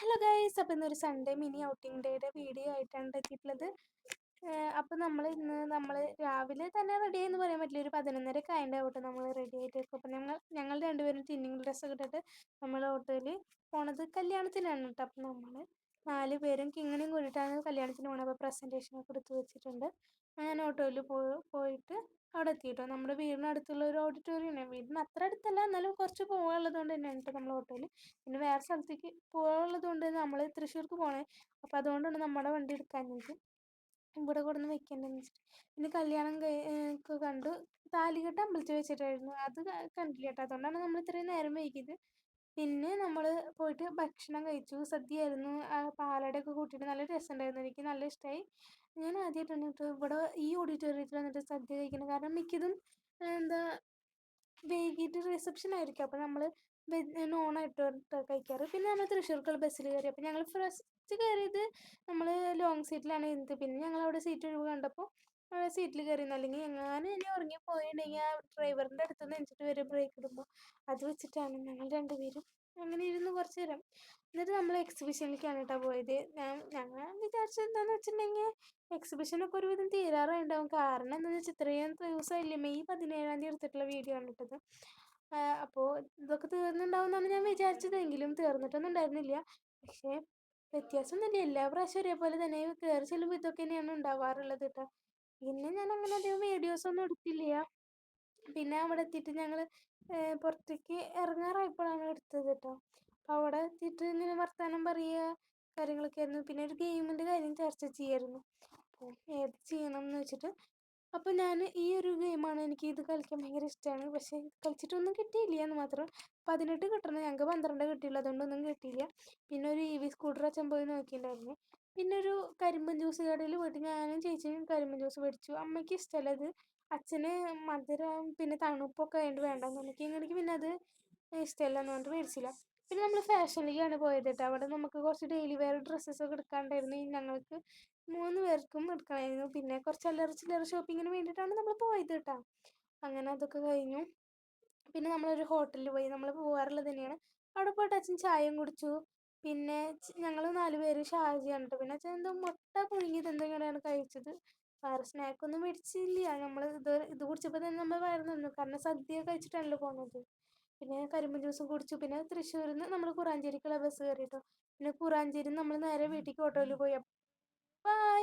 Hello guys, അപ്പോൾ ഇന്നൊരു Sunday mini outing ഡേയുടെ വീഡിയോ ആയിട്ടാണ് എത്തിയിട്ടുള്ളത്. അപ്പോൾ നമ്മൾ രാവിലെ തന്നെ റെഡി ആയെന്ന് പറയാൻ പറ്റില്ല, ഒരു 11:30 ആയിട്ട് നമ്മൾ റെഡി ആയിട്ട് വെക്കും. അപ്പോൾ ഞങ്ങൾ രണ്ടുപേരും ട്വിന്നിങ് ഡ്രസ്സൊക്കെ ഇട്ടിട്ട് നമ്മൾ ഓട്ടോയിൽ പോണത് കല്യാണത്തിനാണ് കേട്ടോ. അപ്പോൾ നമ്മൾ 4 പേരും കിങ്ങിനെയും കൂടിയിട്ടാണ് കല്യാണത്തിന് പോകണത്. അപ്പോൾ പ്രസൻറ്റേഷനൊക്കെ എടുത്ത് വെച്ചിട്ടുണ്ട്. ഞാൻ ഓട്ടോയിൽ പോയിട്ട് അവിടെ എത്തിയിട്ടോ. നമ്മുടെ വീടിനടുത്തുള്ള ഒരു ഓഡിറ്റോറിയമാണ്. വീടിന് അത്ര അടുത്തല്ല, എന്നാലും കുറച്ച് പോകാനുള്ളത് കൊണ്ട് തന്നെയാണ് കേട്ടോ നമ്മൾ ഓട്ടോയിൽ. പിന്നെ വേറെ സ്ഥലത്തേക്ക് പോകാനുള്ളത് കൊണ്ട് നമ്മൾ തൃശ്ശൂർക്ക് പോകണേ. അപ്പോൾ അതുകൊണ്ടാണ് നമ്മുടെ വണ്ടി എടുക്കാഞ്ഞത്, ഇവിടെ കൊടുന്ന് വെക്കേണ്ടതെന്ന് വെച്ചിട്ട്. പിന്നെ കല്യാണം ഒക്കെ കണ്ടു. താലികെട്ട് അമ്പലത്തിൽ വെച്ചിട്ടായിരുന്നു, അത് കണ്ടില്ല കേട്ടോ. അതുകൊണ്ടാണ് നമ്മൾ ഇത്രയും നേരം വൈകിയത്. പിന്നെ നമ്മൾ പോയിട്ട് ഭക്ഷണം കഴിച്ചു. സദ്യയായിരുന്നു, പാലടയൊക്കെ കൂട്ടിയിട്ട് നല്ല രസമുണ്ടായിരുന്നു. എനിക്ക് നല്ല ഇഷ്ടമായി. ഞാൻ ആദ്യമായിട്ടാണ് കേട്ടോ ഇവിടെ ഈ ഓഡിറ്റോറിയത്തിൽ വന്നിട്ട് സദ്യ കഴിക്കുന്നത്. കാരണം മിക്കതും എന്താ വൈകിട്ട് റിസപ്ഷൻ ആയിരിക്കും. അപ്പോൾ നമ്മൾ നോണായിട്ട് കഴിക്കാറ്. പിന്നെ നമ്മൾ തൃശ്ശൂർക്കുള്ള ബസ്സിൽ കയറി. അപ്പോൾ ഞങ്ങൾ ഫസ്റ്റ് കയറിയത് നമ്മൾ ലോങ് സീറ്റിലാണ് ഇരുന്നത്. പിന്നെ ഞങ്ങൾ അവിടെ സീറ്റ് ഒഴിവ് കണ്ടപ്പോൾ സീറ്റിൽ കയറിയിരുന്നു. അല്ലെങ്കിൽ ഇനി ഉറങ്ങിപ്പോയിട്ടുണ്ടെങ്കിൽ ആ ഡ്രൈവറിൻ്റെ അടുത്ത് നിന്ന് എണിച്ചിട്ട് വരും ബ്രേക്ക് ഇടുമ്പോൾ. അത് വെച്ചിട്ടാണ് ഞങ്ങൾ രണ്ടുപേരും അങ്ങനെ ഇരുന്ന് കുറച്ച് നേരം. എന്നിട്ട് നമ്മൾ എക്സിബിഷനിലേക്കാണ് കേട്ടോ പോയത്. ഞങ്ങൾ വിചാരിച്ചത് എന്താണെന്ന് വെച്ചിട്ടുണ്ടെങ്കിൽ എക്സിബിഷനൊക്കെ ഒരുവിധം തീരാറായിട്ടുണ്ടാവും. കാരണം എന്താണെന്ന് വെച്ചാൽ ഇത്രയും ദിവസമില്ലേ, മെയ് 17 എടുത്തിട്ടുള്ള വീഡിയോ ആണ് ഇട്ടത്. അപ്പോൾ ഇതൊക്കെ തീർന്നുണ്ടാവും എന്നാണ് ഞാൻ വിചാരിച്ചതെങ്കിലും തീർന്നിട്ടൊന്നും ഉണ്ടായിരുന്നില്ല. പക്ഷേ വ്യത്യാസമൊന്നുമില്ല, എല്ലാ പ്രാവശ്യം ഒരേപോലെ തന്നെ കയറി ചെല്ലുമ്പോൾ ഇതൊക്കെ തന്നെയാണ് ഉണ്ടാവാറുള്ളത് കേട്ടോ. പിന്നെ ഞാൻ അങ്ങനെ അധികം വീഡിയോസൊന്നും എടുത്തില്ല. പിന്നെ അവിടെ എത്തിയിട്ട് ഞങ്ങൾ പുറത്തേക്ക് ഇറങ്ങാറായപ്പോഴാണ് എടുത്തത് കേട്ടോ. അപ്പോൾ അവിടെ എത്തിയിട്ട് ഇങ്ങനെ വർത്തമാനം പറയുക കാര്യങ്ങളൊക്കെ ആയിരുന്നു. പിന്നെ ഒരു ഗെയിമിൻ്റെ കാര്യം ചർച്ച ചെയ്യായിരുന്നു. അപ്പോൾ ഏത് ചെയ്യണം എന്ന് വെച്ചിട്ട്, അപ്പോൾ ഞാൻ ഈ ഒരു ഗെയിമാണ്, എനിക്ക് ഇത് കളിക്കാൻ ഭയങ്കര ഇഷ്ടമാണ്. പക്ഷേ കളിച്ചിട്ടൊന്നും കിട്ടിയില്ല എന്ന് മാത്രം. 18 കിട്ടണം, ഞങ്ങൾക്ക് 12 കിട്ടിയുള്ളൂ, അതുകൊണ്ടൊന്നും കിട്ടിയില്ല. പിന്നെ ഒരു EV സ്കൂട്ടർ അച്ഛൻ പോയി നോക്കിയിട്ടുണ്ടായിരുന്നു. പിന്നെ ഒരു കരിമ്പൻ ജ്യൂസ് കടയിൽ പോയിട്ട് ഞാനും ചേച്ചിയും കരിമ്പൻ ജ്യൂസ് മേടിച്ചു. അമ്മയ്ക്ക് ഇഷ്ടമല്ല അത്, അച്ഛന് മധുരം പിന്നെ തണുപ്പൊക്കെ ആയതുകൊണ്ട് വേണ്ടെന്ന് പറഞ്ഞു. എനിക്ക് പിന്നെ അത് ഇഷ്ടമല്ല എന്ന് പറഞ്ഞിട്ട് മേടിച്ചില്ല. പിന്നെ നമ്മൾ ഫാഷനിലേക്കാണ് പോയത് കേട്ടോ. അവിടെ നമുക്ക് കുറച്ച് ഡെയിലി വെയർ ഡ്രസ്സസൊക്കെ എടുക്കാണ്ടായിരുന്നു. ഞങ്ങൾക്ക് 3 പേർക്കും എടുക്കണമായിരുന്നു. പിന്നെ കുറച്ച് ചില്ലറ ഷോപ്പിങ്ങിന് വേണ്ടിയിട്ടാണ് നമ്മൾ പോയത് കേട്ടോ. അങ്ങനെ അതൊക്കെ കഴിഞ്ഞു. പിന്നെ നമ്മളൊരു ഹോട്ടലിൽ പോയി, നമ്മൾ പോകാറുള്ളത് തന്നെയാണ്. അവിടെ പോയിട്ട് അച്ഛൻ ചായയും കുടിച്ചു. പിന്നെ ഞങ്ങൾ 4 പേര് ഷാർജയാണ് കേട്ടോ. പിന്നെ അച്ഛൻ എന്തോ മുട്ട പുഴുങ്ങിയത് എന്തെങ്കിലുമാണ് കഴിച്ചത്. വേറെ സ്നാക്കൊന്നും മേടിച്ചില്ല. നമ്മൾ ഇത് കുടിച്ചപ്പോൾ തന്നെ നമ്മൾ വയറ് നിന്നു, കാരണം സദ്യ കഴിച്ചിട്ടാണല്ലോ പോകുന്നത്. പിന്നെ കരിമ്പൻ ജ്യൂസും കുടിച്ചു. പിന്നെ തൃശ്ശൂരിൽ നിന്ന് നമ്മൾ കുറാഞ്ചേരിക്കുള്ള ബസ് കയറി കേട്ടോ. പിന്നെ കുറാഞ്ചേരി നമ്മൾ നേരെ വീട്ടിലേക്ക് ഓട്ടോയിൽ പോയി. ബൈ.